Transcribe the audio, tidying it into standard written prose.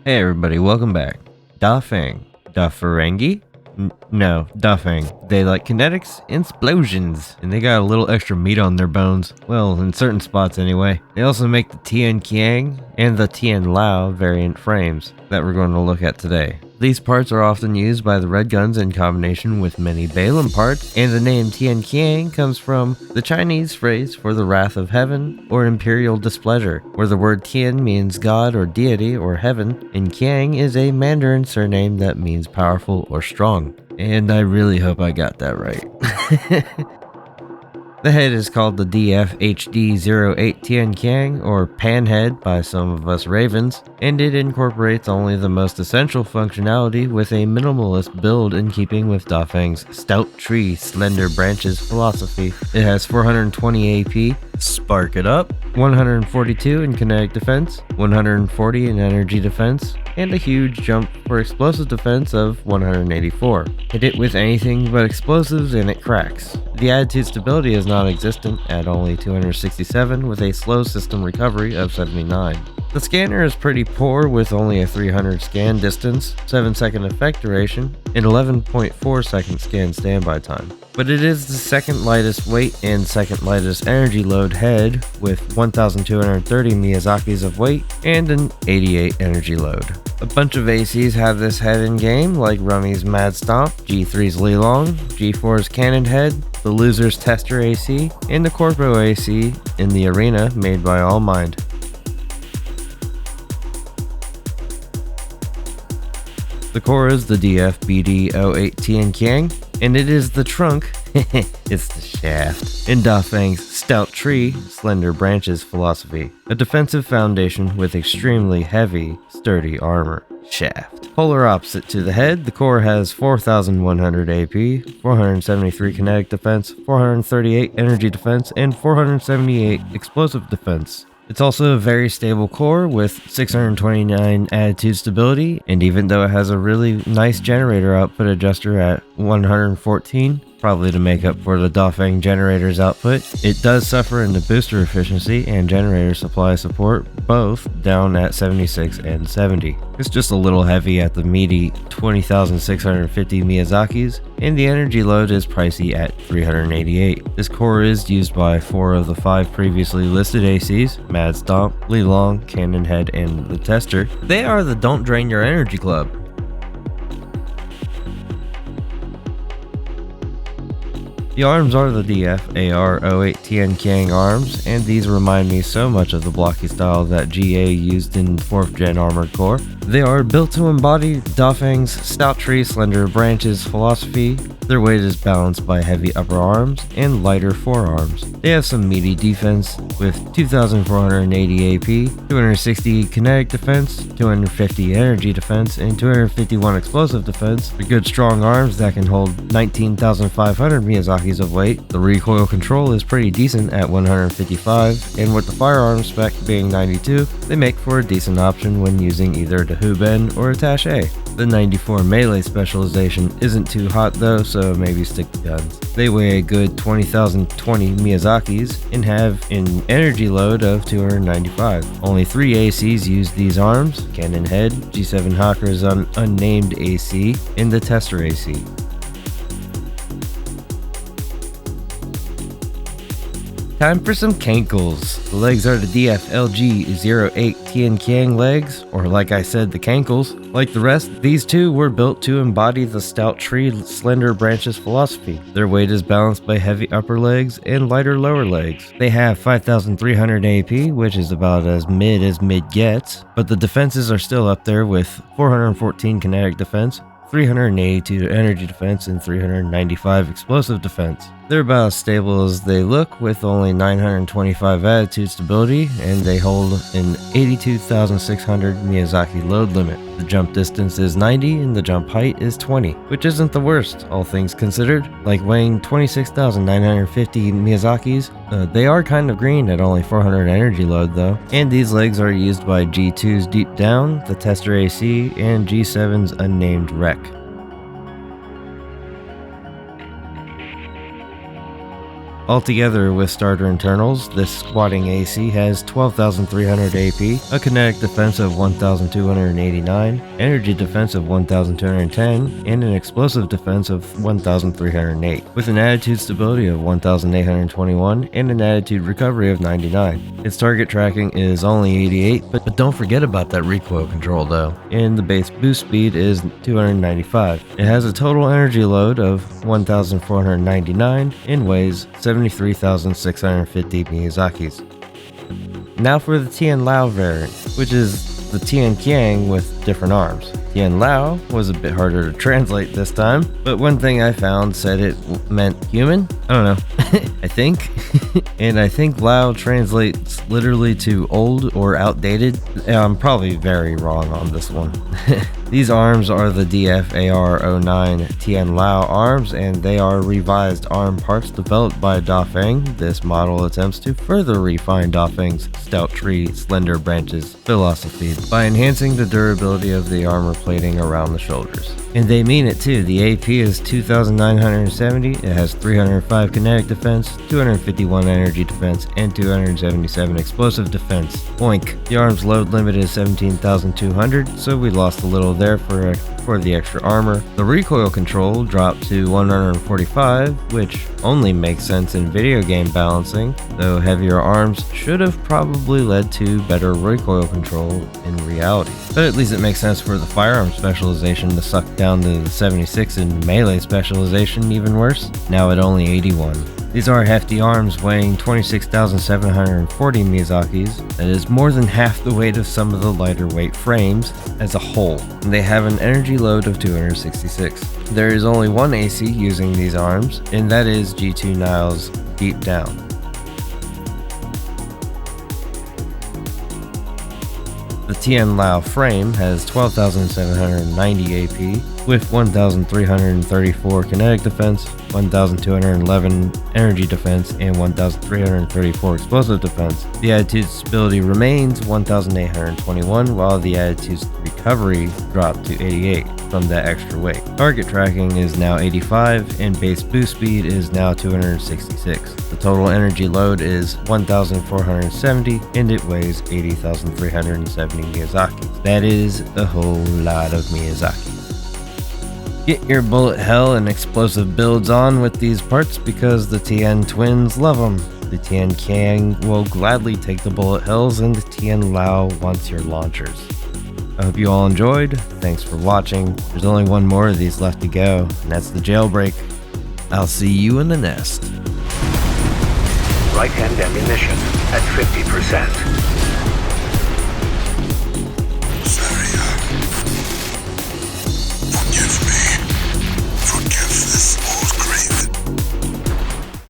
Hey everybody, welcome back. Dafeng. Daferengi? No, Dafeng. They like kinetics and explosions, and they got a little extra meat on their bones. Well, in certain spots anyway. They also make the Tian-Qiang and the Tian-Lao variant frames that we're going to look at today. These parts are often used by the Red Guns in combination with many Balaam parts, and the name Tian-Qiang comes from the Chinese phrase for the wrath of heaven or imperial displeasure, where the word Tian means god or deity or heaven, and Qiang is a Mandarin surname that means powerful or strong. And I really hope I got that right. The head is called the DF-HD08 Tian-Qiang, or Panhead by some of us Ravens, and it incorporates only the most essential functionality with a minimalist build in keeping with Dafeng's stout tree, slender branches philosophy. It has 420 AP, spark it up, 142 in kinetic defense, 140 in energy defense, and a huge jump for explosive defense of 184. Hit it with anything but explosives and it cracks. The attitude stability is non-existent at only 267 with a slow system recovery of 79. The scanner is pretty poor with only a 300 scan distance, 7 second effect duration, and 11.4 second scan standby time. But it is the second lightest weight and second lightest energy load head with 1230 Miyazaki's of weight and an 88 energy load. A bunch of ACs have this head in game, like Rummy's Mad Stomp, G3's Lilong, G4's Cannon Head, the Loser's Tester AC, and the Corpo AC in the arena made by All Mind. The core is the DF-BD08 Tian-Qiang, and it is the trunk, it's the shaft, in Dafeng's stout tree, slender branches philosophy, a defensive foundation with extremely heavy, sturdy armor. Shaft. Polar opposite to the head, the core has 4100 AP, 473 kinetic defense, 438 energy defense, and 478 explosive defense. It's also a very stable core with 629 attitude stability, and even though it has a really nice generator output adjuster at 114, probably to make up for the Dafeng generator's output, it does suffer in the booster efficiency and generator supply support, both down at 76 and 70. It's just a little heavy at the meaty 20,650 Miyazaki's, and the energy load is pricey at 388. This core is used by 4 of the 5 previously listed ACs, Mad Stomp, Lilong, Cannon Head, and the Tester. They are the Don't Drain Your Energy Club. The arms are the DF-AR08 Tian-Qiang arms, and these remind me so much of the blocky style that GA used in 4th gen armored core. They are built to embody Dafeng's stout tree, slender branches philosophy. Their weight is balanced by heavy upper arms and lighter forearms. They have some meaty defense with 2480 AP, 260 kinetic defense, 250 energy defense, and 251 explosive defense. They're good strong arms that can hold 19,500 Miyazaki's of weight. The recoil control is pretty decent at 155, and with the firearm spec being 92, they make for a decent option when using either a Huben or a Taché. The 94 melee specialization isn't too hot though, so maybe stick to guns. They weigh a good 20,020 Miyazaki's and have an energy load of 295. Only 3 ACs use these arms, Cannon Head, G7 Hawker's unnamed AC, and the Tester AC. Time for some cankles. The legs are the DF-LG08 Tian-Qiang legs, or like I said, the cankles. Like the rest, these two were built to embody the stout tree, slender branches philosophy. Their weight is balanced by heavy upper legs and lighter lower legs. They have 5,300 AP, which is about as mid gets, but the defenses are still up there with 414 kinetic defense, 382 energy defense, and 395 explosive defense. They're about as stable as they look with only 925 attitude stability, and they hold an 82,600 Miyazaki load limit. The jump distance is 90 and the jump height is 20, which isn't the worst, all things considered. Like weighing 26,950 Miyazaki's, they are kind of green at only 400 energy load though. And these legs are used by G2's Deep Down, the Tester AC, and G7's unnamed Wreck. Altogether with starter internals, this squatting AC has 12,300 AP, a kinetic defense of 1,289, energy defense of 1,210, and an explosive defense of 1,308, with an attitude stability of 1,821 and an attitude recovery of 99. Its target tracking is only 88, but don't forget about that recoil control though, and the base boost speed is 295. It has a total energy load of 1,499 and weighs 73,650 Miyazakis. Now for the Tian-Lao variant, which is the Tian-Qiang with different arms. Tian-Lao was a bit harder to translate this time, but one thing I found said it meant human? I don't know. I think. And I think Lao translates literally to old or outdated. I'm probably very wrong on this one. These arms are the DF-AR-09 Tian-Lao arms, and they are revised arm parts developed by Dafeng. This model attempts to further refine Dafeng's stout tree, slender branches philosophy by enhancing the durability of the armor plating around the shoulders. And they mean it too. The AP is 2,970, it has 305 kinetic defense, 251 energy defense, and 277 explosive defense. Oink. The arm's load limit is 17,200, so we lost a little there for the extra armor. The recoil control dropped to 145, which only makes sense in video game balancing, though heavier arms should have probably led to better recoil control in reality. But at least it makes sense for the firearm specialization to suck down to the 76 and melee specialization even worse, now at only 81. These are hefty arms weighing 26,740 Miyazakis, that is more than half the weight of some of the lighter weight frames as a whole, and they have an energy load of 266. There is only one AC using these arms, and that is G2 Nile's Deep Down. The Tian-Lao frame has 12,790 AP, with 1,334 kinetic defense, 1,211 energy defense, and 1,334 explosive defense. The attitude stability remains 1,821, while the attitude's recovery dropped to 88 from that extra weight. Target tracking is now 85, and base boost speed is now 266. The total energy load is 1,470, and it weighs 80,370 Miyazakis. That is a whole lot of Miyazakis. Get your bullet hell and explosive builds on with these parts because the Tian Twins love them. The Tian-Qiang will gladly take the bullet hells, and the Tian-Lao wants your launchers. I hope you all enjoyed. Thanks for watching. There's only one more of these left to go, and that's the jailbreak. I'll see you in the nest. Right-hand ammunition at 50%.